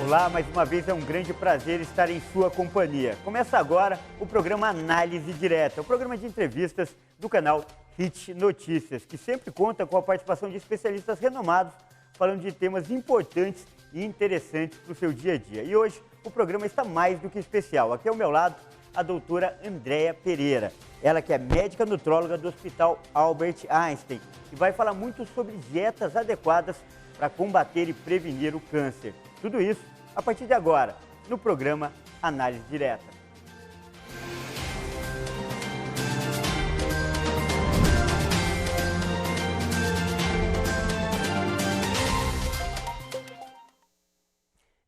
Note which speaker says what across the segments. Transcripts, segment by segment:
Speaker 1: Olá, mais uma vez é um grande prazer estar em sua companhia. Começa agora o programa Análise Direta, o programa de entrevistas do canal Hit Notícias, que sempre conta com a participação de especialistas renomados, falando de temas importantes e interessantes para o seu dia a dia. E hoje o programa está mais do que especial. Aqui ao meu lado, a doutora Andréa Pereira. Ela que é médica nutróloga do Hospital Albert Einstein e vai falar muito sobre dietas adequadas para combater e prevenir o câncer. Tudo isso a partir de agora, no programa Análise Direta.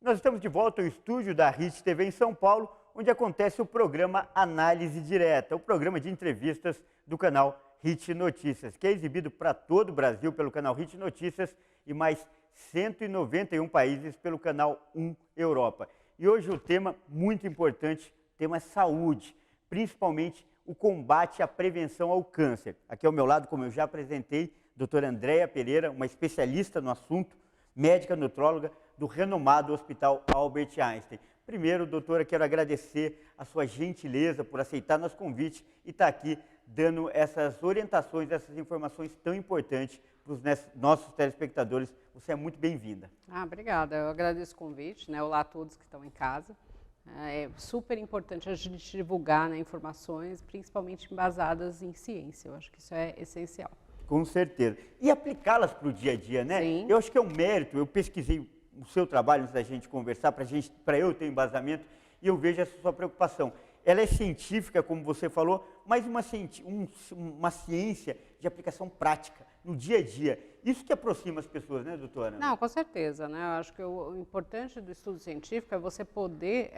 Speaker 1: Nós estamos de volta ao estúdio da Hit TV em São Paulo, onde acontece o programa Análise Direta, o programa de entrevistas do canal Hit Notícias, que é exibido para todo o Brasil pelo canal Hit Notícias e mais 191 países pelo canal 1 Europa. E hoje o tema muito importante, o tema é saúde, principalmente o combate à prevenção ao câncer. Aqui ao meu lado, como eu já apresentei, doutora Andréa Pereira, uma especialista no assunto, médica nutróloga do renomado Hospital Albert Einstein. Primeiro, doutora, quero agradecer a sua gentileza por aceitar nosso convite e estar aqui dando essas orientações, essas informações tão importantes para os nossos telespectadores. Você é muito bem-vinda.
Speaker 2: Obrigada. Eu agradeço o convite, né? Olá a todos que estão em casa. É super importante a gente divulgar, né, informações, principalmente embasadas em ciência. Eu acho que isso é essencial.
Speaker 1: Com certeza. E aplicá-las para o dia a dia, né?
Speaker 2: Sim.
Speaker 1: Eu acho que é um mérito. Eu pesquisei o seu trabalho antes da gente conversar, para eu ter embasamento, e eu vejo essa sua preocupação. Ela é científica, como você falou, mas uma ciência de aplicação prática, no dia a dia. Isso que aproxima as pessoas, né, doutora?
Speaker 2: Não, com certeza, né? Eu acho que o importante do estudo científico é você poder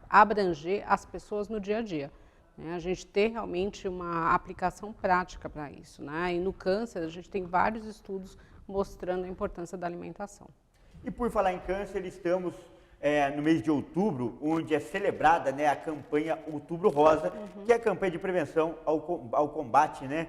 Speaker 2: abranger as pessoas no dia a dia. Né? A gente ter realmente uma aplicação prática para isso, né? E no câncer a gente tem vários estudos mostrando a importância da alimentação.
Speaker 1: E por falar em câncer, estamos no mês de outubro, onde é celebrada, né, a campanha Outubro Rosa, que é a campanha de prevenção ao combate, né,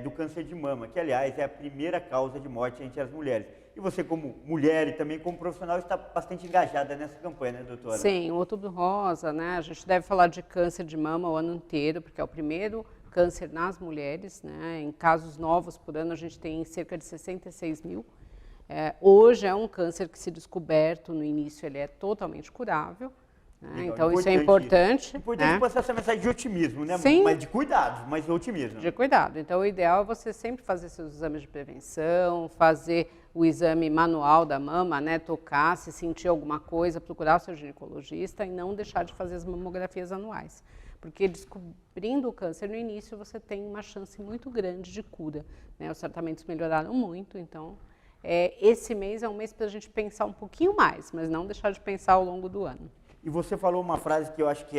Speaker 1: do câncer de mama, que aliás é a primeira causa de morte entre as mulheres. E você, como mulher e também como profissional, está bastante engajada nessa campanha, né, doutora?
Speaker 2: Sim, o Outubro Rosa, né, a gente deve falar de câncer de mama o ano inteiro, porque é o primeiro câncer nas mulheres, né, em casos novos por ano a gente tem cerca de 66 mil. Hoje é um câncer que, se descoberto no início, ele é totalmente curável, né? Então isso é importante.
Speaker 1: Importante passar essa mensagem de otimismo, né?
Speaker 2: Sim.
Speaker 1: Mas de cuidados, mas de otimismo.
Speaker 2: De cuidado. Então o ideal é você sempre fazer seus exames de prevenção, fazer o exame manual da mama, né? Tocar, se sentir alguma coisa, procurar o seu ginecologista e não deixar de fazer as mamografias anuais. Porque descobrindo o câncer no início, você tem uma chance muito grande de cura, né? Os tratamentos melhoraram muito, então esse mês é um mês para a gente pensar um pouquinho mais, mas não deixar de pensar ao longo do ano.
Speaker 1: E você falou uma frase que eu acho que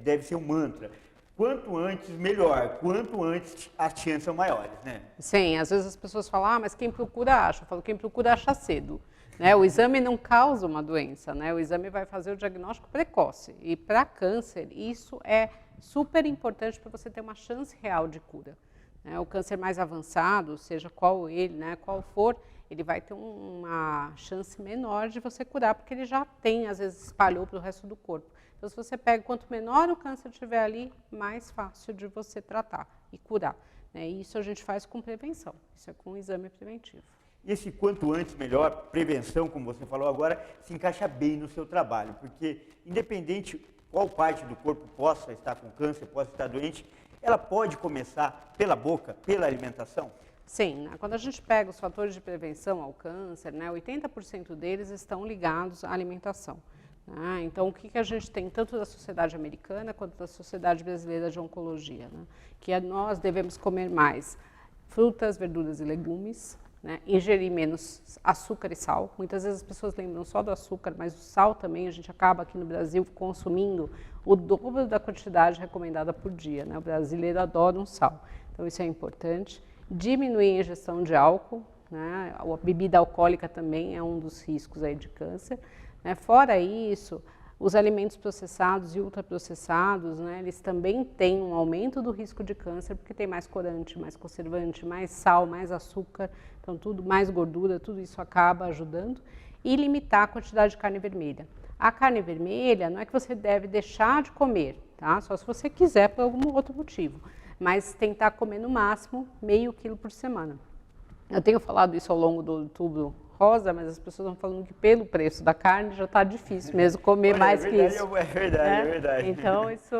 Speaker 1: deve ser um mantra. Quanto antes, melhor. Quanto antes, as chances são maiores, né?
Speaker 2: Sim, às vezes as pessoas falam, mas quem procura acha. Eu falo, quem procura acha cedo. Né? O exame não causa uma doença, né? O exame vai fazer o diagnóstico precoce. E para câncer, isso é super importante para você ter uma chance real de cura. Né? O câncer mais avançado, seja qual ele, né, qual for, ele vai ter uma chance menor de você curar, porque ele já tem, às vezes, espalhou para o resto do corpo. Então, se você pega, quanto menor o câncer estiver ali, mais fácil de você tratar e curar. Né? E isso a gente faz com prevenção, isso é com exame preventivo.
Speaker 1: E esse quanto antes melhor, prevenção, como você falou agora, se encaixa bem no seu trabalho, porque independente qual parte do corpo possa estar com câncer, possa estar doente, ela pode começar pela boca, pela alimentação?
Speaker 2: Sim, né? Quando a gente pega os fatores de prevenção ao câncer, né, 80% deles estão ligados à alimentação. Né? Então, o que a gente tem tanto da sociedade americana quanto da sociedade brasileira de oncologia? Né? Que nós devemos comer mais frutas, verduras e legumes, né? Ingerir menos açúcar e sal. Muitas vezes as pessoas lembram só do açúcar, mas o sal também, a gente acaba aqui no Brasil consumindo o dobro da quantidade recomendada por dia. Né? O brasileiro adora um sal, então isso é importante. Diminuir a ingestão de álcool, né? A bebida alcoólica também é um dos riscos aí de câncer. Né? Fora isso, os alimentos processados e ultraprocessados, né, eles também têm um aumento do risco de câncer, porque tem mais corante, mais conservante, mais sal, mais açúcar, então tudo, mais gordura, tudo isso acaba ajudando. e limitar a quantidade de carne vermelha. A carne vermelha não é que você deve deixar de comer, tá? Só se você quiser por algum outro motivo, mas tentar comer no máximo meio quilo por semana. Eu tenho falado isso ao longo do Outubro Rosa, mas as pessoas estão falando que pelo preço da carne já está difícil mesmo comer mais que isso.
Speaker 1: É verdade, é verdade.
Speaker 2: Então, isso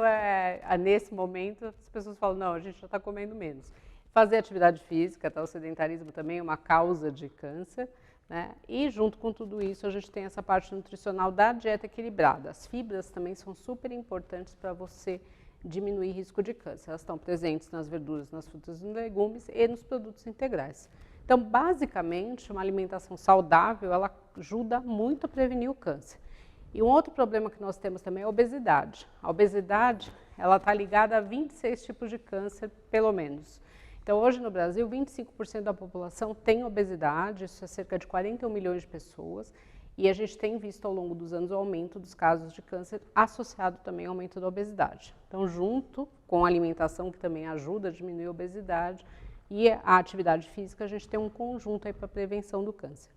Speaker 2: nesse momento, as pessoas falam, não, a gente já está comendo menos. Fazer atividade física, tá? O sedentarismo também é uma causa de câncer, né? E junto com tudo isso, a gente tem essa parte nutricional da dieta equilibrada. As fibras também são super importantes para você diminuir risco de câncer. Elas estão presentes nas verduras, nas frutas e nos legumes e nos produtos integrais. Então, basicamente, uma alimentação saudável, ela ajuda muito a prevenir o câncer. E um outro problema que nós temos também é a obesidade. A obesidade, ela está ligada a 26 tipos de câncer, pelo menos. Então, hoje no Brasil, 25% da população tem obesidade, isso é cerca de 41 milhões de pessoas, e a gente tem visto ao longo dos anos o aumento dos casos de câncer associado também ao aumento da obesidade. Então, junto com a alimentação, que também ajuda a diminuir a obesidade, e a atividade física, a gente tem um conjunto aí para a prevenção do câncer.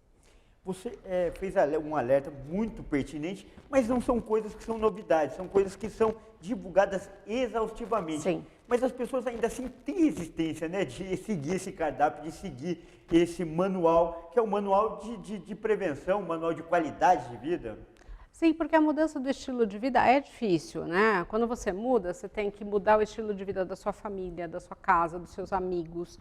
Speaker 1: Você fez um alerta muito pertinente, mas não são coisas que são novidades, são coisas que são divulgadas exaustivamente.
Speaker 2: Sim.
Speaker 1: Mas as pessoas ainda assim têm resistência, né, de seguir esse cardápio, de seguir esse manual, que é o manual de prevenção, um manual de qualidade de vida.
Speaker 2: Sim, porque a mudança do estilo de vida é difícil, né? Quando você muda, você tem que mudar o estilo de vida da sua família, da sua casa, dos seus amigos.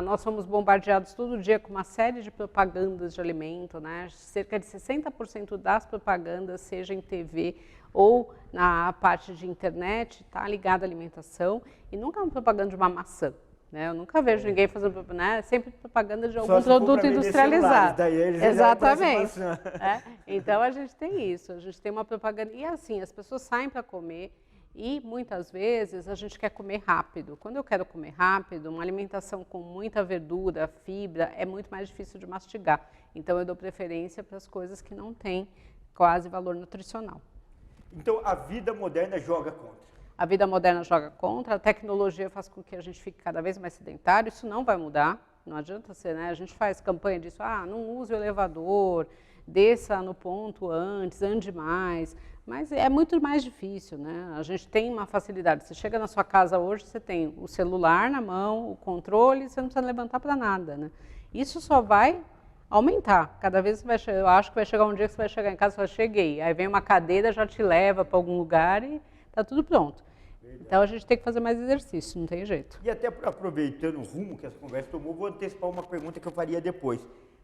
Speaker 2: Nós somos bombardeados todo dia com uma série de propagandas de alimento, né? Cerca de 60% das propagandas, seja em TV ou na parte de internet, está ligada à alimentação, e nunca é uma propaganda de uma maçã. Eu nunca vejo ninguém fazendo, né? Sempre propaganda de algum produto industrializado.
Speaker 1: Daí eles
Speaker 2: exatamente. Então a gente tem isso, a gente tem uma propaganda. E assim, as pessoas saem para comer e muitas vezes a gente quer comer rápido. Quando eu quero comer rápido, uma alimentação com muita verdura, fibra, é muito mais difícil de mastigar. Então eu dou preferência para as coisas que não têm quase valor nutricional.
Speaker 1: Então a vida moderna joga contra.
Speaker 2: A vida moderna joga contra, a tecnologia faz com que a gente fique cada vez mais sedentário, isso não vai mudar, não adianta ser, né? A gente faz campanha disso, não use o elevador, desça no ponto antes, ande mais, mas é muito mais difícil, né? A gente tem uma facilidade, você chega na sua casa hoje, você tem o celular na mão, o controle, você não precisa levantar para nada, né? Isso só vai aumentar, cada vez você vai chegar, eu acho que vai chegar um dia que você vai chegar em casa e fala, cheguei, aí vem uma cadeira, já te leva para algum lugar e está tudo pronto. Verdade. Então a gente tem que fazer mais exercício, não tem jeito.
Speaker 1: E até aproveitando o rumo que essa conversa tomou, vou antecipar uma pergunta que eu faria depois.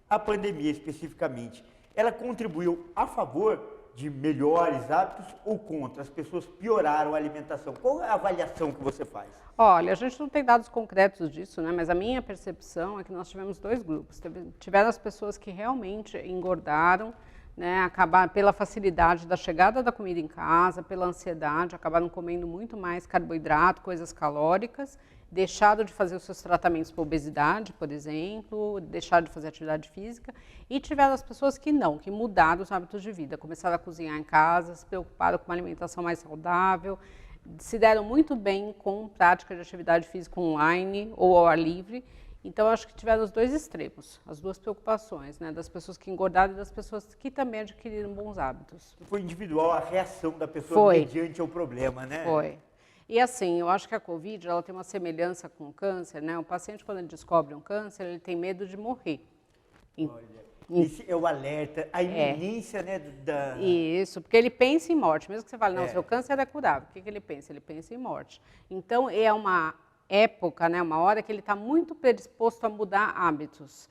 Speaker 1: A pandemia especificamente, ela contribuiu a favor de melhores hábitos ou contra? As pessoas pioraram a alimentação? Qual é a avaliação que você faz?
Speaker 2: Olha, a gente não tem dados concretos disso, né? Mas a minha percepção é que nós tivemos dois grupos. Tiveram as pessoas que realmente engordaram, né, acabar pela facilidade da chegada da comida em casa, pela ansiedade, acabaram comendo muito mais carboidrato, coisas calóricas, deixaram de fazer os seus tratamentos para obesidade, por exemplo, deixaram de fazer atividade física, e tiveram as pessoas que não, que mudaram os hábitos de vida, começaram a cozinhar em casa, se preocuparam com uma alimentação mais saudável, se deram muito bem com prática de atividade física online ou ao ar livre. Então, eu acho que tiveram os dois extremos, as duas preocupações, né, das pessoas que engordaram e das pessoas que também adquiriram bons hábitos.
Speaker 1: Foi individual a reação da pessoa mediante ao problema, né?
Speaker 2: Foi. E assim, eu acho que a Covid, ela tem uma semelhança com o câncer, né? O paciente, quando ele descobre um câncer, ele tem medo de morrer.
Speaker 1: Olha, esse é o alerta, a iminência, né, da...
Speaker 2: Isso, porque ele pensa em morte, mesmo que você fale, não, seu câncer é curável, o que ele pensa? Ele pensa em morte. Então, é uma época, né, uma hora que ele está muito predisposto a mudar hábitos.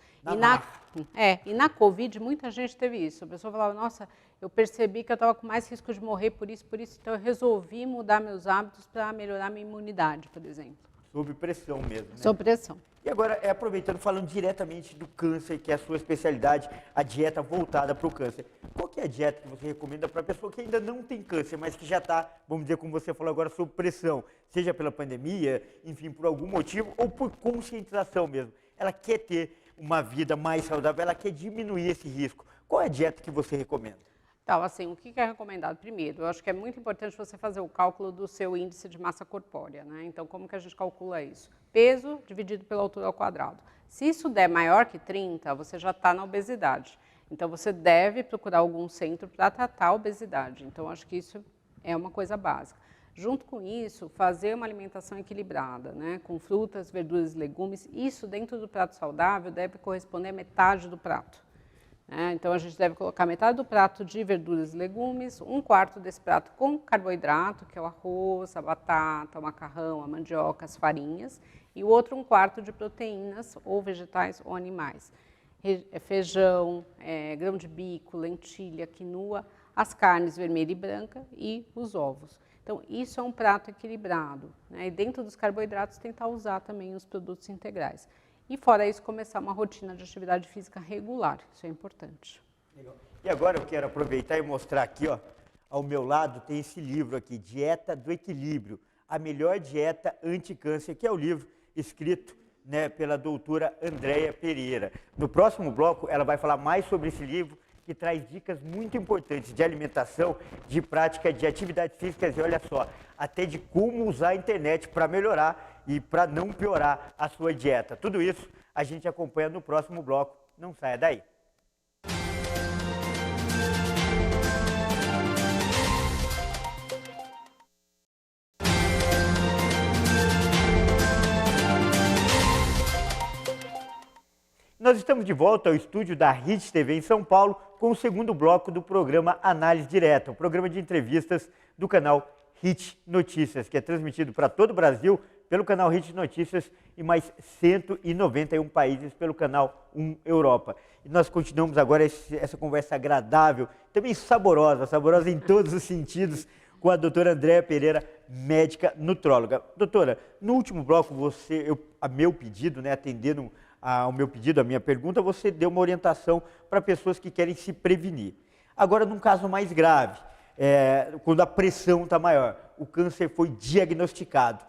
Speaker 2: E na Covid, muita gente teve isso. A pessoa falava, nossa, eu percebi que eu estava com mais risco de morrer por isso, então eu resolvi mudar meus hábitos para melhorar minha imunidade, por exemplo.
Speaker 1: Sob pressão mesmo, né?
Speaker 2: Sob pressão.
Speaker 1: E agora, aproveitando, falando diretamente do câncer, que é a sua especialidade, a dieta voltada para o câncer. Qual que é a dieta que você recomenda para a pessoa que ainda não tem câncer, mas que já está, vamos dizer, como você falou agora, sob pressão? Seja pela pandemia, enfim, por algum motivo, ou por conscientização mesmo. Ela quer ter uma vida mais saudável, ela quer diminuir esse risco. Qual é a dieta que você recomenda?
Speaker 2: Então, assim, o que é recomendado? Primeiro, eu acho que é muito importante você fazer o cálculo do seu índice de massa corpórea, né? Então, como que a gente calcula isso? Peso dividido pela altura ao quadrado. Se isso der maior que 30, você já está na obesidade. Então, você deve procurar algum centro para tratar a obesidade. Então, acho que isso é uma coisa básica. Junto com isso, fazer uma alimentação equilibrada, né? Com frutas, verduras e legumes. Isso dentro do prato saudável deve corresponder a metade do prato. Então, a gente deve colocar metade do prato de verduras e legumes, um quarto desse prato com carboidrato, que é o arroz, a batata, o macarrão, a mandioca, as farinhas, e o outro um quarto de proteínas, ou vegetais ou animais. Feijão, grão de bico, lentilha, quinoa, as carnes vermelha e branca e os ovos. Então, isso é um prato equilibrado, né? E dentro dos carboidratos, tentar usar também os produtos integrais. E fora isso, começar uma rotina de atividade física regular, isso é importante.
Speaker 1: Legal. E agora eu quero aproveitar e mostrar aqui, ó, ao meu lado tem esse livro aqui, Dieta do Equilíbrio, a melhor dieta anti-câncer, que é o livro escrito, né, pela doutora Andréia Pereira. No próximo bloco, ela vai falar mais sobre esse livro, que traz dicas muito importantes de alimentação, de prática de atividades físicas e olha só, até de como usar a internet para melhorar e para não piorar a sua dieta. Tudo isso a gente acompanha no próximo bloco. Não saia daí. Nós estamos de volta ao estúdio da Hit TV em São Paulo com o segundo bloco do programa Análise Direta, o programa de entrevistas do canal Hit Notícias, que é transmitido para todo o Brasil pelo canal Hit Notícias e mais 191 países pelo canal 1 Europa. E nós continuamos agora essa conversa agradável, também saborosa em todos os sentidos, com a doutora Andréia Pereira, médica nutróloga. Doutora, no último bloco, a meu pedido, né, atendendo ao meu pedido, a minha pergunta, você deu uma orientação para pessoas que querem se prevenir. Agora, num caso mais grave, quando a pressão está maior, o câncer foi diagnosticado,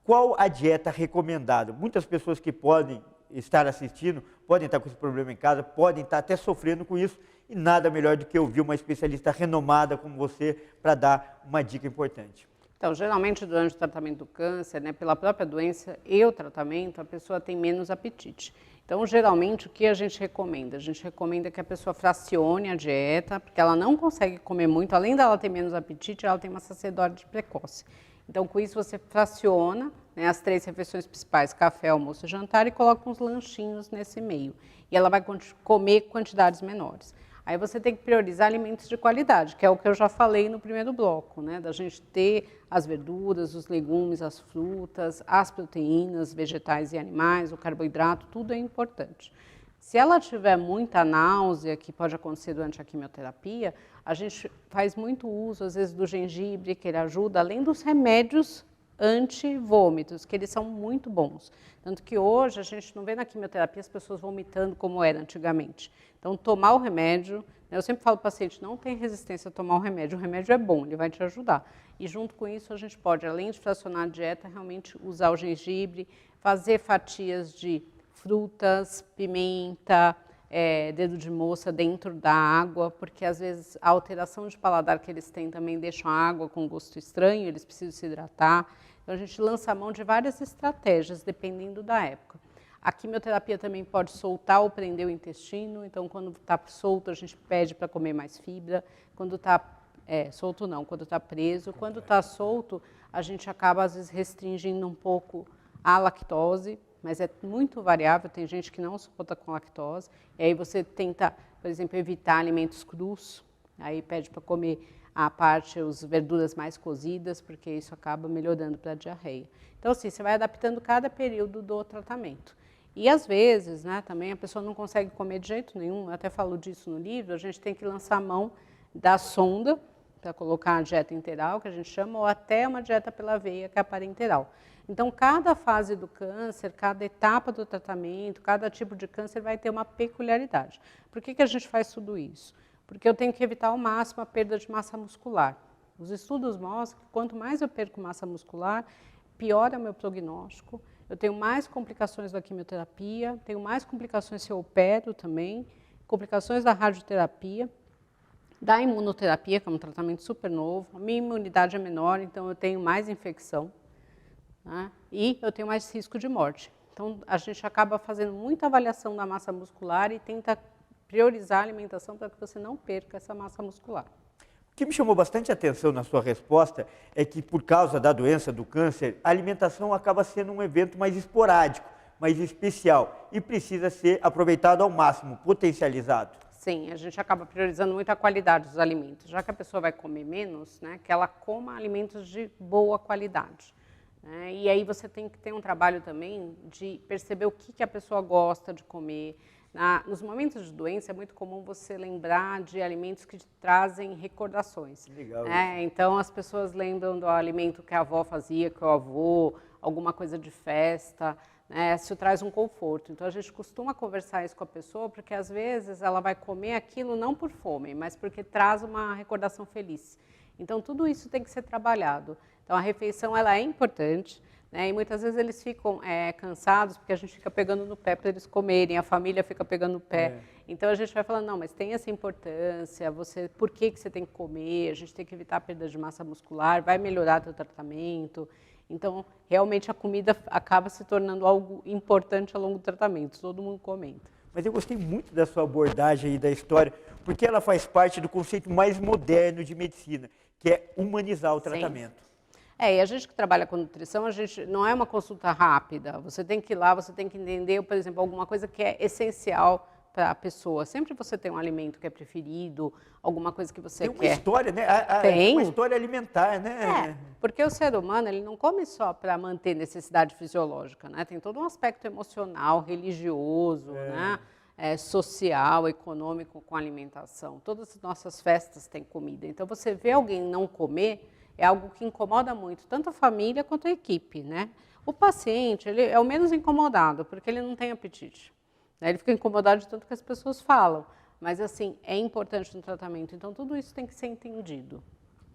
Speaker 1: qual a dieta recomendada? Muitas pessoas que podem estar assistindo, podem estar com esse problema em casa, podem estar até sofrendo com isso, e nada melhor do que ouvir uma especialista renomada como você para dar uma dica importante.
Speaker 2: Então, geralmente, durante o tratamento do câncer, né, pela própria doença e o tratamento, a pessoa tem menos apetite. Então, geralmente, o que a gente recomenda? A gente recomenda que a pessoa fracione a dieta, porque ela não consegue comer muito, além dela ter menos apetite, ela tem uma saciedade precoce. Então, com isso, você fraciona, né, as 3 refeições principais, café, almoço e jantar, e coloca uns lanchinhos nesse meio. E ela vai comer quantidades menores. Aí você tem que priorizar alimentos de qualidade, que é o que eu já falei no primeiro bloco, né? Da gente ter as verduras, os legumes, as frutas, as proteínas, vegetais e animais, o carboidrato, tudo é importante. Se ela tiver muita náusea, que pode acontecer durante a quimioterapia, a gente faz muito uso, às vezes, do gengibre, que ele ajuda, além dos remédios anti-vômitos, que eles são muito bons. Tanto que hoje a gente não vê na quimioterapia as pessoas vomitando como era antigamente. Então, tomar o remédio, eu sempre falo para o paciente, não tem resistência a tomar o remédio é bom, ele vai te ajudar. E junto com isso a gente pode, além de fracionar a dieta, realmente usar o gengibre, fazer fatias de frutas, pimenta, dedo de moça dentro da água, porque às vezes a alteração de paladar que eles têm também deixa a água com gosto estranho, eles precisam se hidratar. Então a gente lança a mão de várias estratégias, dependendo da época. A quimioterapia também pode soltar ou prender o intestino, então quando está solto a gente pede para comer mais fibra, quando está solto não, quando está preso, quando está solto a gente acaba às vezes restringindo um pouco a lactose, mas é muito variável, tem gente que não suporta com lactose, e aí você tenta, por exemplo, evitar alimentos crus, aí pede para comer as verduras mais cozidas, porque isso acaba melhorando para a diarreia. Então assim, você vai adaptando cada período do tratamento. E às vezes, né, também a pessoa não consegue comer de jeito nenhum, eu até falo disso no livro, a gente tem que lançar a mão da sonda, para colocar a dieta interal, que a gente chama, ou até uma dieta pela veia, que é a parenteral. Então, cada fase do câncer, cada etapa do tratamento, cada tipo de câncer vai ter uma peculiaridade. Por que a gente faz tudo isso? Porque eu tenho que evitar ao máximo a perda de massa muscular. Os estudos mostram que quanto mais eu perco massa muscular, pior é o meu prognóstico, eu tenho mais complicações da quimioterapia, tenho mais complicações se eu opero também, complicações da radioterapia, da imunoterapia, que é um tratamento super novo, a minha imunidade é menor, então eu tenho mais infecção, né? E eu tenho mais risco de morte. Então, a gente acaba fazendo muita avaliação da massa muscular e tenta priorizar a alimentação para que você não perca essa massa muscular.
Speaker 1: O que me chamou bastante atenção na sua resposta é que, por causa da doença do câncer, a alimentação acaba sendo um evento mais esporádico, mais especial e precisa ser aproveitado ao máximo, potencializado.
Speaker 2: Sim, a gente acaba priorizando muito a qualidade dos alimentos. Já que a pessoa vai comer menos, né, que ela coma alimentos de boa qualidade. Né? E aí você tem que ter um trabalho também de perceber o que a pessoa gosta de comer. Nos momentos de doença é muito comum você lembrar de alimentos que te trazem recordações.
Speaker 1: Legal.
Speaker 2: Né? Então as pessoas lembram do alimento que a avó fazia, que o avô, alguma coisa de festa. Né, isso traz um conforto. Então a gente costuma conversar isso com a pessoa, porque às vezes ela vai comer aquilo não por fome, mas porque traz uma recordação feliz. Então tudo isso tem que ser trabalhado. Então a refeição ela é importante, né, e muitas vezes eles ficam cansados porque a gente fica pegando no pé para eles comerem, a família fica pegando no pé. Então a gente vai falando, não, mas tem essa importância, por que você tem que comer, a gente tem que evitar a perda de massa muscular, vai melhorar o tratamento. Então, realmente a comida acaba se tornando algo importante ao longo do tratamento, todo mundo comenta.
Speaker 1: Mas eu gostei muito da sua abordagem aí da história, porque ela faz parte do conceito mais moderno de medicina, que é humanizar o tratamento.
Speaker 2: E a gente que trabalha com nutrição, a gente não é uma consulta rápida. Você tem que ir lá, você tem que entender, por exemplo, alguma coisa que é essencial para a pessoa. Sempre você tem um alimento que é preferido, alguma coisa que você quer.
Speaker 1: Tem uma história, né?
Speaker 2: Tem.
Speaker 1: Uma história alimentar, né?
Speaker 2: Porque o ser humano ele não come só para manter necessidade fisiológica, né? Tem todo um aspecto emocional, religioso, né? Social, econômico com a alimentação. Todas as nossas festas têm comida. Então, você vê alguém não comer, é algo que incomoda muito, tanto a família quanto a equipe, né? O paciente, ele é o menos incomodado, porque ele não tem apetite. Ele fica incomodado de tanto que as pessoas falam. Mas, assim, é importante no tratamento. Então, tudo isso tem que ser entendido.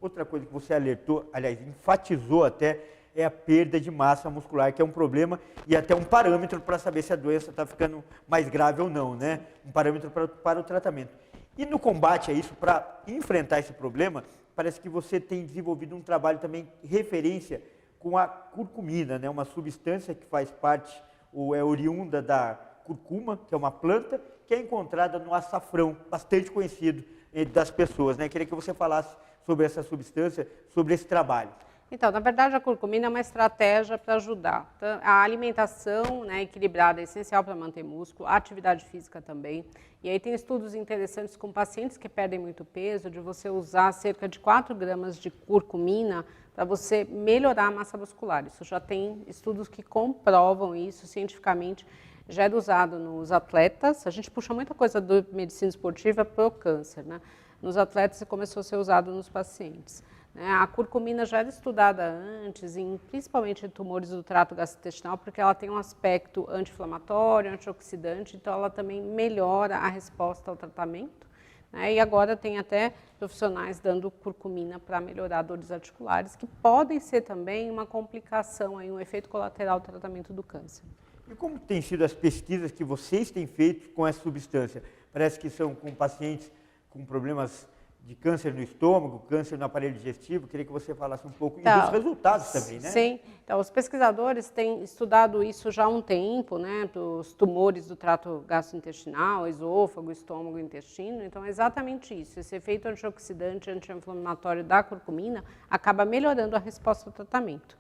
Speaker 1: Outra coisa que você alertou, aliás, enfatizou até, é a perda de massa muscular, que é um problema e até um parâmetro para saber se a doença está ficando mais grave ou não, né? Um parâmetro para o tratamento. E no combate a isso, para enfrentar esse problema, parece que você tem desenvolvido um trabalho também, referência com a curcumina, né? Uma substância que faz parte, ou é oriunda da curcuma, que é uma planta, que é encontrada no açafrão, bastante conhecido das pessoas, né? Queria que você falasse sobre essa substância, sobre esse trabalho.
Speaker 2: Então, na verdade, a curcumina é uma estratégia para ajudar. A alimentação, né, equilibrada é essencial para manter músculo, a atividade física também. E aí tem estudos interessantes com pacientes que perdem muito peso, de você usar cerca de 4 gramas de curcumina para você melhorar a massa muscular. Isso já tem estudos que comprovam isso cientificamente. Já é usado nos atletas, a gente puxa muita coisa da medicina esportiva para o câncer, né? Nos atletas começou a ser usado nos pacientes. A curcumina já era estudada antes, principalmente em tumores do trato gastrointestinal, porque ela tem um aspecto anti-inflamatório, antioxidante, então ela também melhora a resposta ao tratamento. E agora tem até profissionais dando curcumina para melhorar dores articulares, que podem ser também uma complicação, um efeito colateral do tratamento do câncer.
Speaker 1: E como têm sido as pesquisas que vocês têm feito com essa substância? Parece que são com pacientes com problemas de câncer no estômago, câncer no aparelho digestivo. Queria que você falasse um pouco e dos resultados também, né?
Speaker 2: Sim, então os pesquisadores têm estudado isso já há um tempo, né, dos tumores do trato gastrointestinal, esôfago, estômago e intestino. Então é exatamente isso, esse efeito antioxidante, anti-inflamatório da curcumina acaba melhorando a resposta ao tratamento.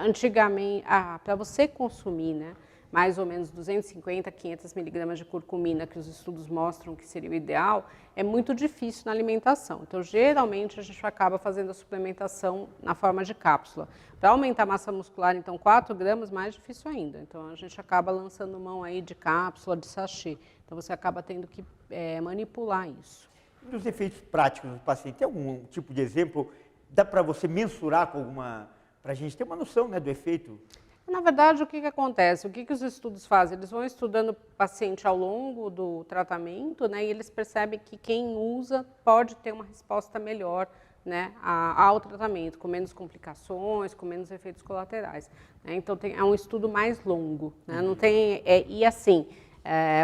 Speaker 2: Antigamente, para você consumir, né, mais ou menos 250 a 500 miligramas de curcumina, que os estudos mostram que seria o ideal, é muito difícil na alimentação. Então, geralmente, a gente acaba fazendo a suplementação na forma de cápsula. Para aumentar a massa muscular, então, 4 gramas, mais difícil ainda. Então, a gente acaba lançando mão aí de cápsula, de sachê. Então, você acaba tendo que manipular isso.
Speaker 1: E dos efeitos práticos do paciente, tem algum tipo de exemplo? Dá para você mensurar com alguma... para a gente ter uma noção, né, do efeito?
Speaker 2: Na verdade, o que acontece? O que os estudos fazem? Eles vão estudando o paciente ao longo do tratamento, né, e eles percebem que quem usa pode ter uma resposta melhor, né, ao tratamento, com menos complicações, com menos efeitos colaterais. Né? Então, é um estudo mais longo. Né? Não tem, e assim,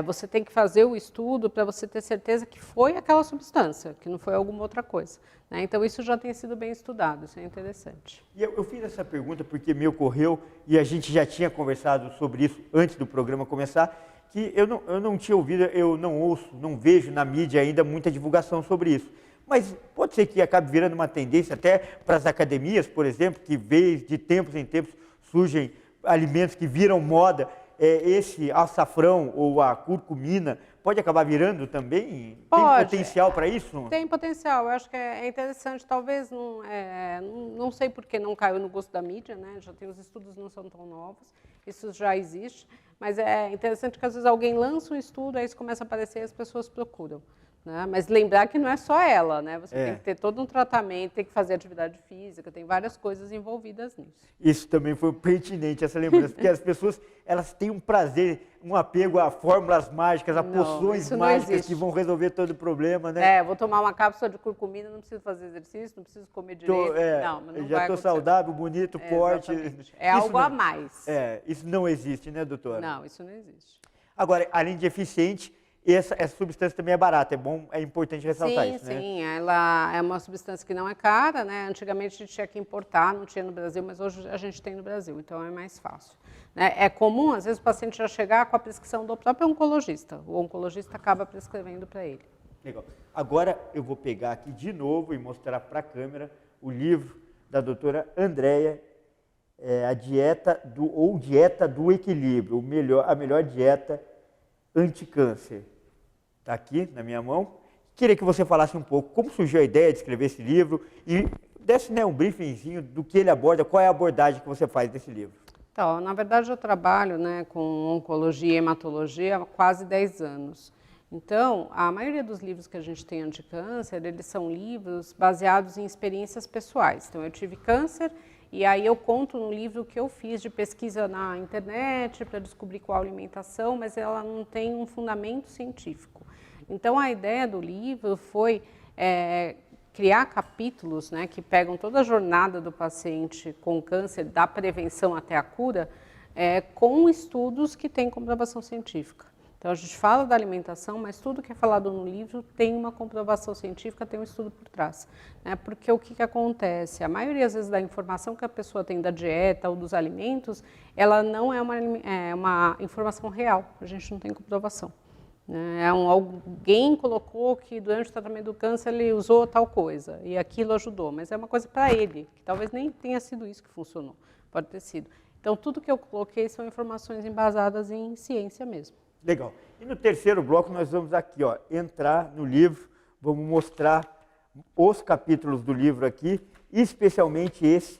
Speaker 2: você tem que fazer o estudo para você ter certeza que foi aquela substância, que não foi alguma outra coisa. Né? Então, isso já tem sido bem estudado, isso é interessante.
Speaker 1: E eu fiz essa pergunta porque me ocorreu, e a gente já tinha conversado sobre isso antes do programa começar, que eu não tinha ouvido, eu não ouço, não vejo na mídia ainda muita divulgação sobre isso. Mas pode ser que acabe virando uma tendência até para as academias, por exemplo, que de tempos em tempos surgem alimentos que viram moda. Esse açafrão ou a curcumina pode acabar virando também?
Speaker 2: Pode.
Speaker 1: Tem potencial para isso?
Speaker 2: Tem potencial, eu acho que é interessante, talvez não sei por que não caiu no gosto da mídia, né? Já tem os estudos, não são tão novos, isso já existe, mas é interessante que às vezes alguém lança um estudo, aí isso começa a aparecer e as pessoas procuram. Né? Mas lembrar que não é só ela, né? Você tem que ter todo um tratamento, tem que fazer atividade física, tem várias coisas envolvidas nisso.
Speaker 1: Isso também foi pertinente, essa lembrança, porque as pessoas elas têm um prazer, um apego a fórmulas mágicas, a poções mágicas que vão resolver todo o problema, né?
Speaker 2: Vou tomar uma cápsula de curcumina, não preciso fazer exercício, não preciso comer direito. Não
Speaker 1: já estou saudável, bonito, forte.
Speaker 2: É algo a mais.
Speaker 1: Isso não existe, né, doutora?
Speaker 2: Não, isso não existe.
Speaker 1: Agora, além de eficiente, essa substância também é barata, é importante ressaltar isso, né?
Speaker 2: Sim, ela é uma substância que não é cara, né? Antigamente a gente tinha que importar, não tinha no Brasil, mas hoje a gente tem no Brasil, então é mais fácil. Né? É comum, às vezes, o paciente já chegar com a prescrição do próprio oncologista. O oncologista acaba prescrevendo para ele. Legal.
Speaker 1: Agora eu vou pegar aqui de novo e mostrar para a câmera o livro da doutora Andréia, a dieta do equilíbrio, a melhor dieta anticâncer. Está aqui na minha mão. Queria que você falasse um pouco como surgiu a ideia de escrever esse livro e desse um briefingzinho do que ele aborda, qual é a abordagem que você faz desse livro.
Speaker 2: Então, na verdade, eu trabalho com oncologia e hematologia há quase 10 anos. Então, a maioria dos livros que a gente tem anti-câncer, eles são livros baseados em experiências pessoais. Então, eu tive câncer e aí eu conto no livro o que eu fiz de pesquisa na internet para descobrir qual a alimentação, mas ela não tem um fundamento científico. Então, a ideia do livro foi criar capítulos, né, que pegam toda a jornada do paciente com câncer, da prevenção até a cura, com estudos que têm comprovação científica. Então, a gente fala da alimentação, mas tudo que é falado no livro tem uma comprovação científica, tem um estudo por trás. Né? Porque o que acontece? A maioria, às vezes, da informação que a pessoa tem da dieta ou dos alimentos, ela não é uma informação real, a gente não tem comprovação. Né? Alguém colocou que durante o tratamento do câncer ele usou tal coisa e aquilo ajudou, mas é uma coisa para ele, que talvez nem tenha sido isso que funcionou, pode ter sido. Então, tudo que eu coloquei são informações embasadas em ciência mesmo.
Speaker 1: Legal. E no terceiro bloco nós vamos aqui, entrar no livro, vamos mostrar os capítulos do livro aqui, especialmente esse,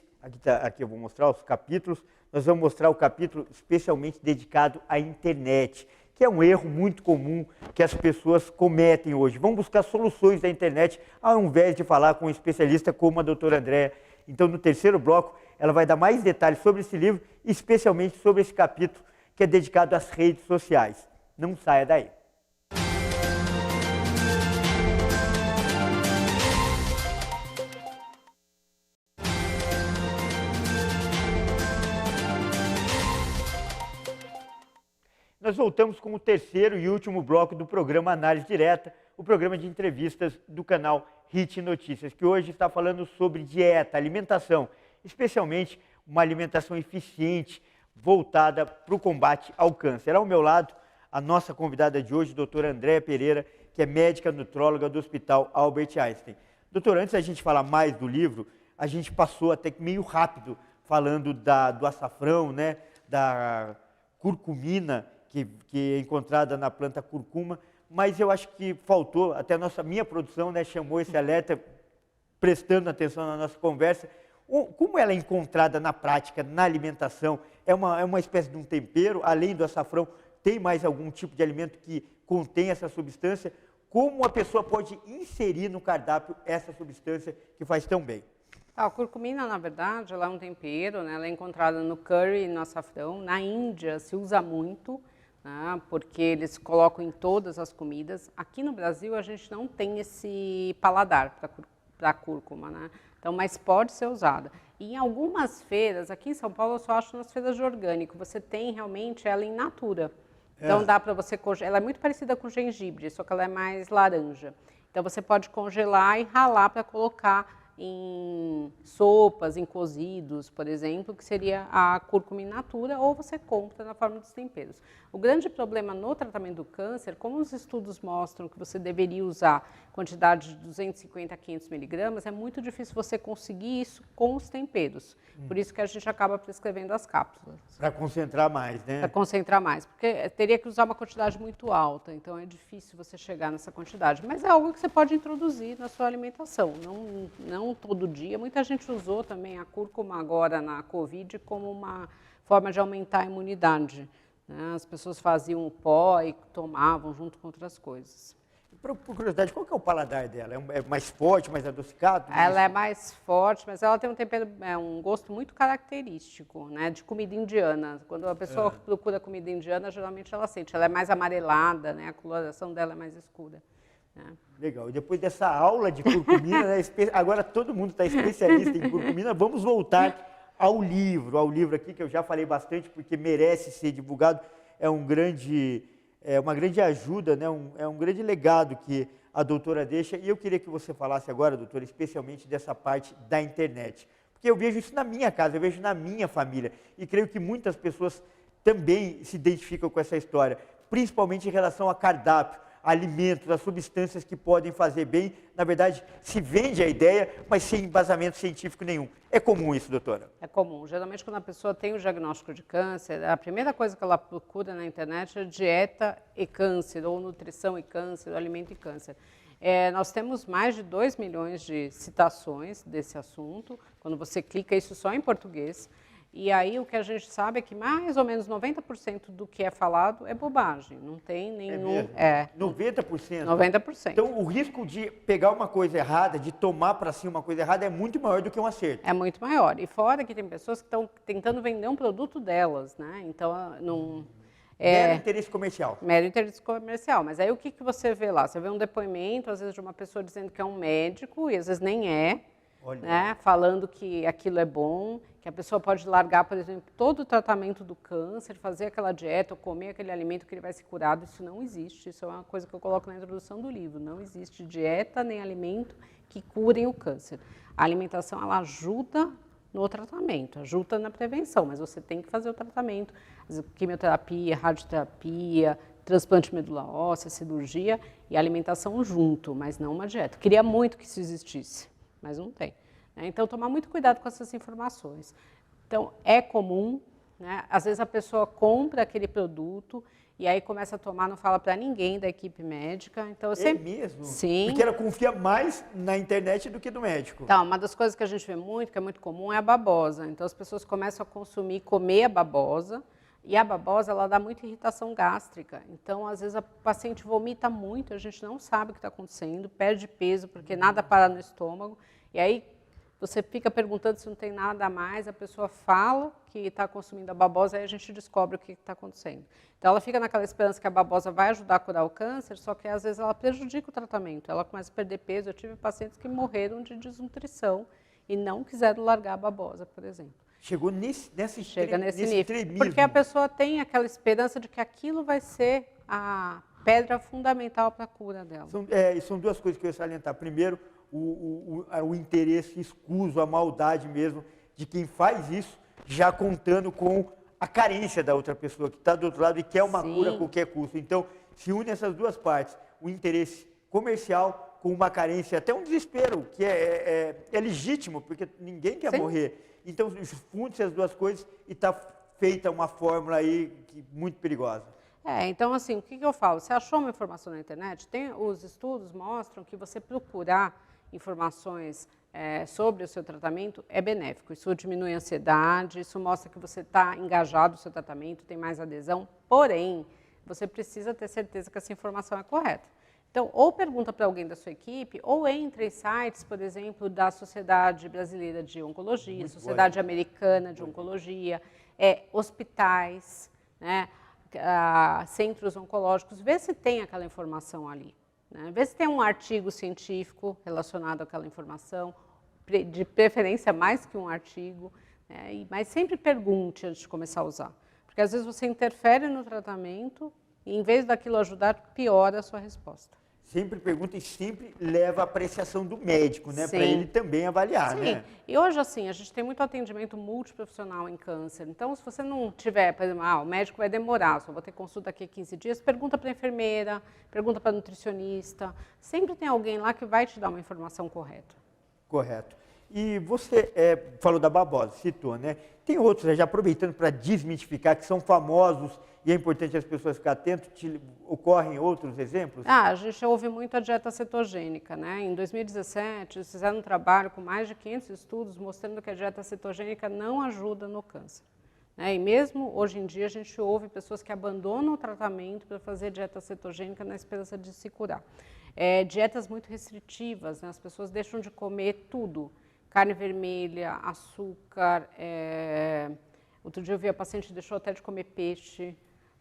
Speaker 1: aqui eu vou mostrar os capítulos, nós vamos mostrar o capítulo especialmente dedicado à internet, que é um erro muito comum que as pessoas cometem hoje. Vão buscar soluções da internet ao invés de falar com um especialista como a doutora Andréia. Então, no terceiro bloco, ela vai dar mais detalhes sobre esse livro, especialmente sobre esse capítulo que é dedicado às redes sociais. Não saia daí. Nós voltamos com o terceiro e último bloco do programa Análise Direta, o programa de entrevistas do canal HIT Notícias, que hoje está falando sobre dieta, alimentação, especialmente uma alimentação eficiente, voltada para o combate ao câncer. Ao meu lado, a nossa convidada de hoje, doutora Andréia Pereira, que é médica nutróloga do Hospital Albert Einstein. Doutora, antes da gente falar mais do livro, a gente passou até que meio rápido falando do açafrão, né, da curcumina, que é encontrada na planta curcuma, mas eu acho que faltou, até minha produção, né, chamou esse alerta, prestando atenção na nossa conversa. Como ela é encontrada na prática, na alimentação? É uma espécie de um tempero, além do açafrão, tem mais algum tipo de alimento que contém essa substância? Como a pessoa pode inserir no cardápio essa substância que faz tão bem?
Speaker 2: A curcumina, na verdade, ela é um tempero, né? Ela é encontrada no curry e no açafrão. Na Índia se usa muito, né? Porque eles colocam em todas as comidas. Aqui no Brasil a gente não tem esse paladar para a cúrcuma, né? Então, mas pode ser usada. E em algumas feiras, aqui em São Paulo eu só acho nas feiras de orgânico, você tem realmente ela in natura. Então dá para você congelar, ela é muito parecida com gengibre, só que ela é mais laranja. Então você pode congelar e ralar para colocar em sopas, em cozidos, por exemplo, que seria a cúrcuma in natura, ou você compra na forma dos temperos. O grande problema no tratamento do câncer, como os estudos mostram que você deveria usar quantidade de 250 a 500 miligramas, é muito difícil você conseguir isso com os temperos. Por isso que a gente acaba prescrevendo as cápsulas.
Speaker 1: Para concentrar mais, né?
Speaker 2: Para concentrar mais, porque teria que usar uma quantidade muito alta, então é difícil você chegar nessa quantidade. Mas é algo que você pode introduzir na sua alimentação, não todo dia. Muita gente usou também a cúrcuma agora na Covid como uma forma de aumentar a imunidade, né? As pessoas faziam o pó e tomavam junto com outras coisas.
Speaker 1: Por curiosidade, qual que é o paladar dela? É mais forte, mais adocicado?
Speaker 2: Ela é mais forte, mas ela tem um tempero, um gosto muito característico, né, de comida indiana. Quando a pessoa procura comida indiana, geralmente ela sente. Ela é mais amarelada, né, a coloração dela é mais escura. Né.
Speaker 1: Legal. E depois dessa aula de curcumina, né, agora todo mundo está especialista em curcumina, vamos voltar ao livro aqui, que eu já falei bastante, porque merece ser divulgado. É uma grande ajuda, né? É um grande legado que a doutora deixa. E eu queria que você falasse agora, doutora, especialmente dessa parte da internet. Porque eu vejo isso na minha casa, eu vejo na minha família. E creio que muitas pessoas também se identificam com essa história, principalmente em relação a cardápio, alimentos, as substâncias que podem fazer bem. Na verdade, se vende a ideia, mas sem embasamento científico nenhum. É comum isso, doutora?
Speaker 2: É comum. Geralmente, quando a pessoa tem o diagnóstico de câncer, a primeira coisa que ela procura na internet é dieta e câncer, ou nutrição e câncer, ou alimento e câncer. Nós temos mais de 2 milhões de citações desse assunto. Quando você clica, isso só em português. E aí o que a gente sabe é que mais ou menos 90% do que é falado é bobagem, não tem nenhum...
Speaker 1: 90%?
Speaker 2: 90%.
Speaker 1: Então o risco de pegar uma coisa errada, de tomar para si uma coisa errada é muito maior do que um acerto.
Speaker 2: É muito maior. E fora que tem pessoas que estão tentando vender um produto delas, né? Então não...
Speaker 1: Mero interesse comercial.
Speaker 2: Mero interesse comercial. Mas aí o que você vê lá? Você vê um depoimento, às vezes, de uma pessoa dizendo que é um médico, e às vezes nem é. Né, falando que aquilo é bom, que a pessoa pode largar, por exemplo, todo o tratamento do câncer, fazer aquela dieta ou comer aquele alimento que ele vai se curar. Isso não existe, isso é uma coisa que eu coloco na introdução do livro. Não existe dieta nem alimento que curem o câncer. A alimentação, ela ajuda no tratamento, ajuda na prevenção, mas você tem que fazer o tratamento, quimioterapia, radioterapia, transplante de medula óssea, cirurgia e alimentação junto, mas não uma dieta. Queria muito que isso existisse, mas não tem. Né? Então, tomar muito cuidado com essas informações. Então, é comum, né? Às vezes a pessoa compra aquele produto e aí começa a tomar, não fala para ninguém da equipe médica. Então,
Speaker 1: É mesmo?
Speaker 2: Sim.
Speaker 1: Porque ela confia mais na internet do que no médico.
Speaker 2: Então, uma das coisas que a gente vê muito, que é muito comum, é a babosa. Então, as pessoas começam a consumir, comer a babosa, e a babosa, ela dá muita irritação gástrica. Então, às vezes, a paciente vomita muito, a gente não sabe o que está acontecendo, perde peso, porque nada para no estômago. E aí, você fica perguntando se não tem nada a mais, a pessoa fala que está consumindo a babosa, aí a gente descobre o que está acontecendo. Então, ela fica naquela esperança que a babosa vai ajudar a curar o câncer, só que, às vezes, ela prejudica o tratamento. Ela começa a perder peso. Eu tive pacientes que morreram de desnutrição e não quiseram largar a babosa, por exemplo.
Speaker 1: Chega nesse
Speaker 2: nível,
Speaker 1: extremismo.
Speaker 2: porque a pessoa tem aquela esperança de que aquilo vai ser a pedra fundamental para a cura dela.
Speaker 1: São duas coisas que eu ia salientar. Primeiro, o interesse escuso, a maldade mesmo de quem faz isso, já contando com a carência da outra pessoa que está do outro lado e quer uma
Speaker 2: Sim.
Speaker 1: cura a qualquer custo. Então, se une essas duas partes, o interesse comercial com uma carência, até um desespero, que é legítimo, porque ninguém quer
Speaker 2: Sim.
Speaker 1: morrer. Então, funde-se as duas coisas e está feita uma fórmula aí muito perigosa.
Speaker 2: Então, assim, o que eu falo? Você achou uma informação na internet? Os estudos mostram que você procurar informações sobre o seu tratamento é benéfico. Isso diminui a ansiedade, isso mostra que você está engajado no seu tratamento, tem mais adesão. Porém, você precisa ter certeza que essa informação é correta. Então, ou pergunta para alguém da sua equipe, ou entra em sites, por exemplo, da Sociedade Brasileira de Oncologia,
Speaker 1: Muito
Speaker 2: Sociedade Americana de Oncologia, hospitais, né, centros oncológicos, vê se tem aquela informação ali. Né? Vê se tem um artigo científico relacionado àquela informação, de preferência mais que um artigo, né? Mas sempre pergunte antes de começar a usar. Porque às vezes você interfere no tratamento e, em vez daquilo ajudar, piora a sua resposta.
Speaker 1: Sempre pergunta e sempre leva a apreciação do médico, né? Para
Speaker 2: Sim.
Speaker 1: ele também avaliar,
Speaker 2: Sim.
Speaker 1: né?
Speaker 2: E hoje, assim, a gente tem muito atendimento multiprofissional em câncer. Então, se você não tiver, por exemplo, o médico vai demorar, só vou ter consulta daqui a 15 dias, pergunta para a enfermeira, pergunta para a nutricionista. Sempre tem alguém lá que vai te dar uma informação correta.
Speaker 1: Correto. E você falou da babosa, citou, né? Tem outros, já aproveitando para desmitificar, que são famosos e é importante as pessoas ficarem atentas, ocorrem outros exemplos?
Speaker 2: A gente ouve muito a dieta cetogênica, né? Em 2017, eles fizeram um trabalho com mais de 500 estudos mostrando que a dieta cetogênica não ajuda no câncer. E mesmo hoje em dia, a gente ouve pessoas que abandonam o tratamento para fazer dieta cetogênica na esperança de se curar. Dietas muito restritivas, né? As pessoas deixam de comer tudo. Carne vermelha, açúcar. Outro dia eu vi a paciente deixou até de comer peixe.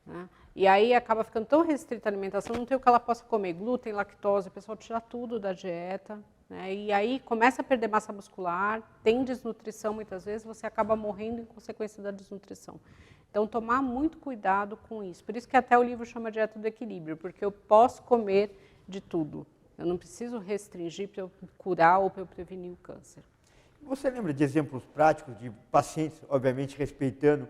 Speaker 2: Né? E aí acaba ficando tão restrita a alimentação, não tem o que ela possa comer. Glúten, lactose, o pessoal tira tudo da dieta. Né? E aí começa a perder massa muscular, tem desnutrição muitas vezes, você acaba morrendo em consequência da desnutrição. Então, tomar muito cuidado com isso. Por isso que até o livro chama Dieta do Equilíbrio, porque eu posso comer de tudo. Eu não preciso restringir para eu curar ou para eu prevenir o câncer.
Speaker 1: Você lembra de exemplos práticos de pacientes, obviamente respeitando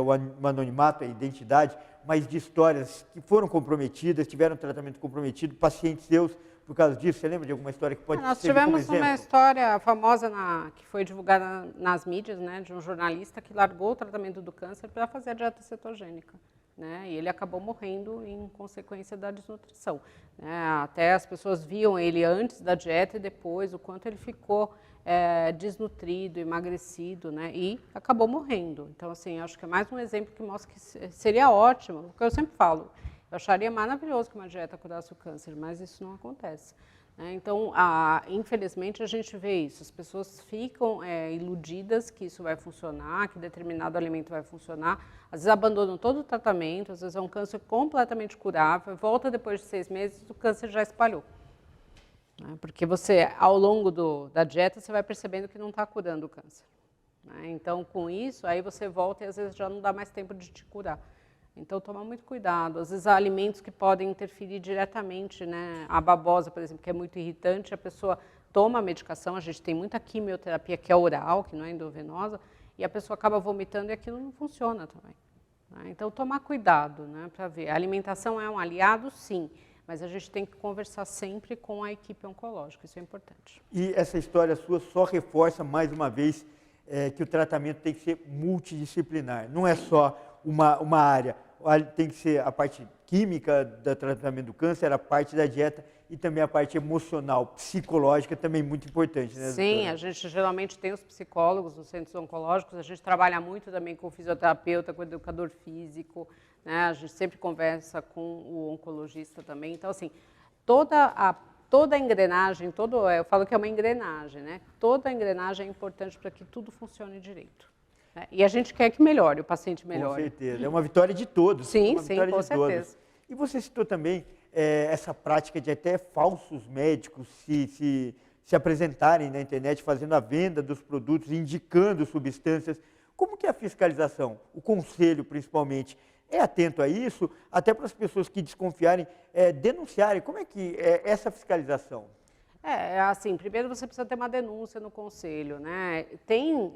Speaker 1: o anonimato, a identidade, mas de histórias que foram comprometidas, tiveram tratamento comprometido, pacientes seus por causa disso? Você lembra de alguma história que pode ser como exemplo?
Speaker 2: Nós tivemos uma história famosa que foi divulgada nas mídias, né, de um jornalista que largou o tratamento do câncer para fazer a dieta cetogênica. Né, e ele acabou morrendo em consequência da desnutrição. Né, até as pessoas viam ele antes da dieta e depois, o quanto ele ficou desnutrido, emagrecido, né, e acabou morrendo. Então, assim, acho que é mais um exemplo que mostra que seria ótimo, porque eu sempre falo, eu acharia maravilhoso que uma dieta curasse o câncer, mas isso não acontece. Então, infelizmente, a gente vê isso. As pessoas ficam iludidas que isso vai funcionar, que determinado alimento vai funcionar. Às vezes abandonam todo o tratamento, às vezes é um câncer completamente curável, volta depois de 6 meses, o câncer já espalhou. Porque você, ao longo da dieta, você vai percebendo que não está curando o câncer. Então, com isso, aí você volta e às vezes já não dá mais tempo de te curar. Então, tomar muito cuidado. Às vezes, há alimentos que podem interferir diretamente, né? A babosa, por exemplo, que é muito irritante, a pessoa toma a medicação, a gente tem muita quimioterapia que é oral, que não é endovenosa, e a pessoa acaba vomitando e aquilo não funciona também. Então, tomar cuidado, né, para ver. A alimentação é um aliado, sim, mas a gente tem que conversar sempre com a equipe oncológica, isso é importante.
Speaker 1: E essa história sua só reforça, mais uma vez, que o tratamento tem que ser multidisciplinar, não é só uma área. Tem que ser a parte química do tratamento do câncer, a parte da dieta e também a parte emocional, psicológica, também muito importante, né,
Speaker 2: Sim,
Speaker 1: doutora?
Speaker 2: a gente geralmente tem os psicólogos nos centros oncológicos, a gente trabalha muito também com o fisioterapeuta, com o educador físico, né? A gente sempre conversa com o oncologista também. Então, assim, toda a engrenagem, eu falo que é uma engrenagem, né? Toda a engrenagem é importante para que tudo funcione direito. E a gente quer que melhore, o paciente melhore.
Speaker 1: Com certeza, é uma vitória de todos.
Speaker 2: Sim,
Speaker 1: uma vitória
Speaker 2: com
Speaker 1: de
Speaker 2: certeza.
Speaker 1: Todos. E você citou também essa prática de até falsos médicos se apresentarem na internet, fazendo a venda dos produtos, indicando substâncias. Como que é a fiscalização? O conselho, principalmente, é atento a isso, até para as pessoas que desconfiarem, denunciarem. Como é que é essa fiscalização?
Speaker 2: Assim, primeiro você precisa ter uma denúncia no conselho, né? Tem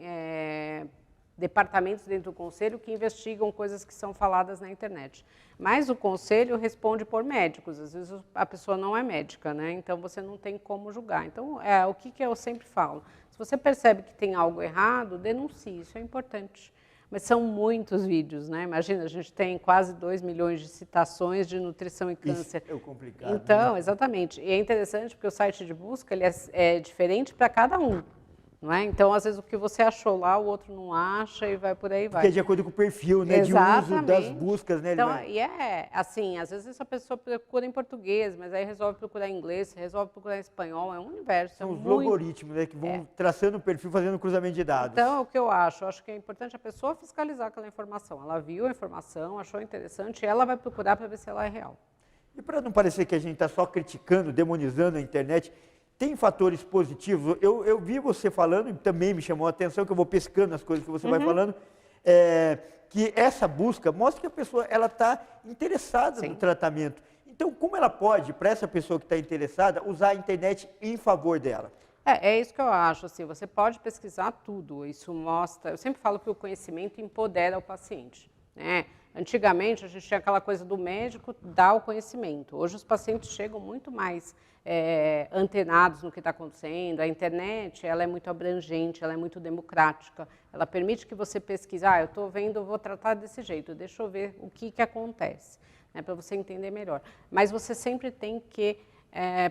Speaker 2: departamentos dentro do conselho que investigam coisas que são faladas na internet. Mas o conselho responde por médicos, às vezes a pessoa não é médica, né? Então você não tem como julgar. Então, o que eu sempre falo? Se você percebe que tem algo errado, denuncie, isso é importante. Mas são muitos vídeos, né? Imagina, a gente tem quase 2 milhões de citações de nutrição e câncer.
Speaker 1: Isso é complicado.
Speaker 2: Então,
Speaker 1: né?
Speaker 2: Exatamente. E é interessante porque o site de busca ele é diferente para cada um. Não é? Então, às vezes, o que você achou lá, o outro não acha e vai por aí vai.
Speaker 1: Porque é de acordo com o perfil, né, de uso das buscas, né?
Speaker 2: Então, assim, às vezes essa pessoa procura em português, mas aí resolve procurar em inglês, resolve procurar em espanhol, é um universo.
Speaker 1: São os algoritmos, né, que vão traçando o perfil, fazendo cruzamento de dados.
Speaker 2: Então, o que eu acho que é importante a pessoa fiscalizar aquela informação. Ela viu a informação, achou interessante, e ela vai procurar para ver se ela é real.
Speaker 1: E para não parecer que a gente está só criticando, demonizando a internet, tem fatores positivos. Eu vi você falando, e também me chamou a atenção, que eu vou pescando as coisas que você vai falando, que essa busca mostra que a pessoa está interessada no tratamento. Então, como ela pode, para essa pessoa que está interessada, usar a internet em favor dela?
Speaker 2: É isso que eu acho, assim, você pode pesquisar tudo, isso mostra, eu sempre falo que o conhecimento empodera o paciente, né? Antigamente a gente tinha aquela coisa do médico dar o conhecimento, hoje os pacientes chegam muito mais antenados no que está acontecendo, a internet ela é muito abrangente, ela é muito democrática, ela permite que você pesquise, eu estou vendo, eu vou tratar desse jeito, deixa eu ver o que acontece, né, para você entender melhor, mas você sempre tem que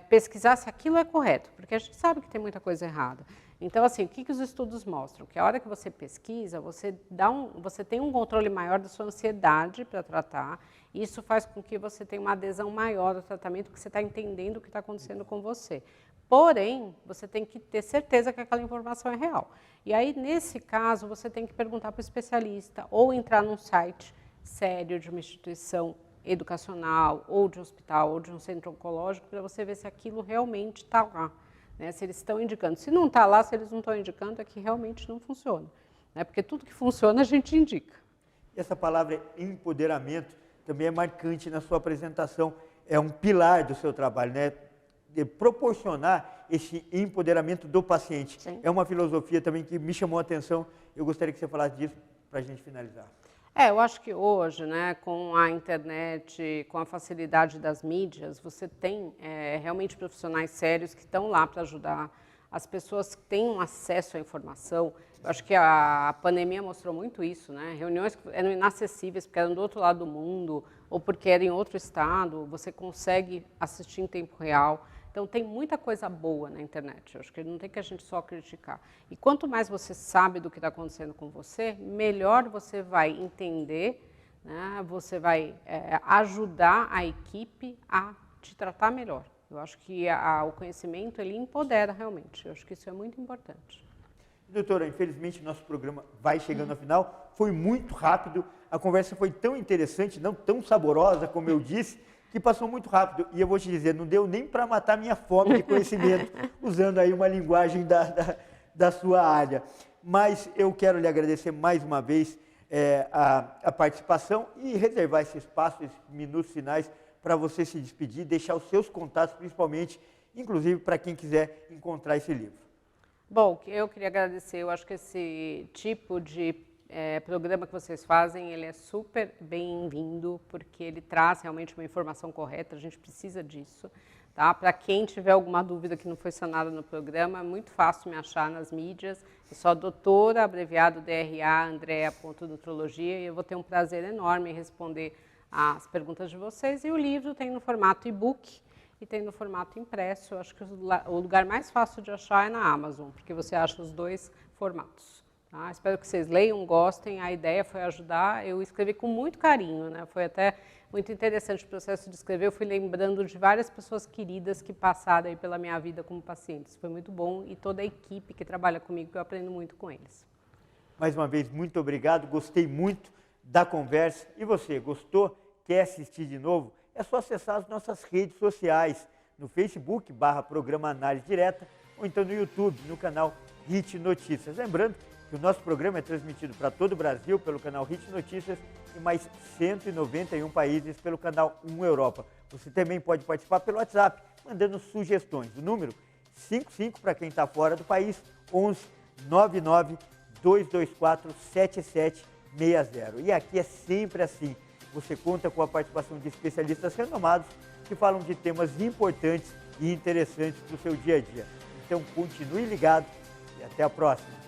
Speaker 2: pesquisar se aquilo é correto, porque a gente sabe que tem muita coisa errada. Então, assim, o que os estudos mostram? Que a hora que você pesquisa, você tem um controle maior da sua ansiedade para tratar, e isso faz com que você tenha uma adesão maior ao tratamento, porque você está entendendo o que está acontecendo com você. Porém, você tem que ter certeza que aquela informação é real. E aí, nesse caso, você tem que perguntar para o especialista, ou entrar num site sério de uma instituição educacional, ou de um hospital, ou de um centro oncológico, para você ver se aquilo realmente está lá, né? Se eles estão indicando. Se não está lá, se eles não estão indicando, é que realmente não funciona, né? Porque tudo que funciona a gente indica.
Speaker 1: E essa palavra empoderamento também é marcante na sua apresentação, é um pilar do seu trabalho, né? De proporcionar esse empoderamento do paciente. Sim. É uma filosofia também que me chamou a atenção, eu gostaria que você falasse disso para a gente finalizar.
Speaker 2: Eu acho que hoje, né, com a internet, com a facilidade das mídias, você tem realmente profissionais sérios que estão lá para ajudar as pessoas que têm um acesso à informação. Eu acho que a pandemia mostrou muito isso, né? Reuniões que eram inacessíveis porque eram do outro lado do mundo ou porque eram em outro estado, você consegue assistir em tempo real. Então, tem muita coisa boa na internet, eu acho que não tem que a gente só criticar. E quanto mais você sabe do que está acontecendo com você, melhor você vai entender, né? Você vai ajudar a equipe a te tratar melhor. Eu acho que o conhecimento, ele empodera realmente, eu acho que isso é muito importante.
Speaker 1: Doutora, infelizmente nosso programa vai chegando ao final, foi muito rápido, a conversa foi tão interessante, não tão saborosa como eu disse, que passou muito rápido. E eu vou te dizer, não deu nem para matar minha fome de conhecimento, usando aí uma linguagem da sua área. Mas eu quero lhe agradecer mais uma vez a participação e reservar esse espaço, esses minutos finais, para você se despedir, deixar os seus contatos, principalmente, inclusive para quem quiser encontrar esse livro.
Speaker 2: Bom, eu queria agradecer, eu acho que esse tipo de programa que vocês fazem, ele é super bem-vindo, porque ele traz realmente uma informação correta, a gente precisa disso, tá? Para quem tiver alguma dúvida que não foi sanada no programa, é muito fácil me achar nas mídias, é só doutora, abreviado DRA, Andrea.nutrologia, e eu vou ter um prazer enorme em responder as perguntas de vocês, e o livro tem no formato e-book e tem no formato impresso. Eu acho que o lugar mais fácil de achar é na Amazon, porque você acha os dois formatos. Tá? Espero que vocês leiam, gostem. A ideia foi ajudar. Eu escrevi com muito carinho, né? Foi até muito interessante o processo de escrever. Eu fui lembrando de várias pessoas queridas que passaram aí pela minha vida como pacientes. Foi muito bom e toda a equipe que trabalha comigo, eu aprendo muito com eles.
Speaker 1: Mais uma vez, muito obrigado. Gostei muito da conversa. E você, gostou? Quer assistir de novo? É só acessar as nossas redes sociais, no Facebook, /Programa Análise Direta, ou então no YouTube, no canal HIT Notícias. Lembrando que o nosso programa é transmitido para todo o Brasil pelo canal HIT Notícias e mais 191 países pelo canal 1 Europa. Você também pode participar pelo WhatsApp, mandando sugestões. O número 55 para quem está fora do país, 11 99 224 7760. E aqui é sempre assim. Você conta com a participação de especialistas renomados que falam de temas importantes e interessantes para o seu dia a dia. Então, continue ligado e até a próxima.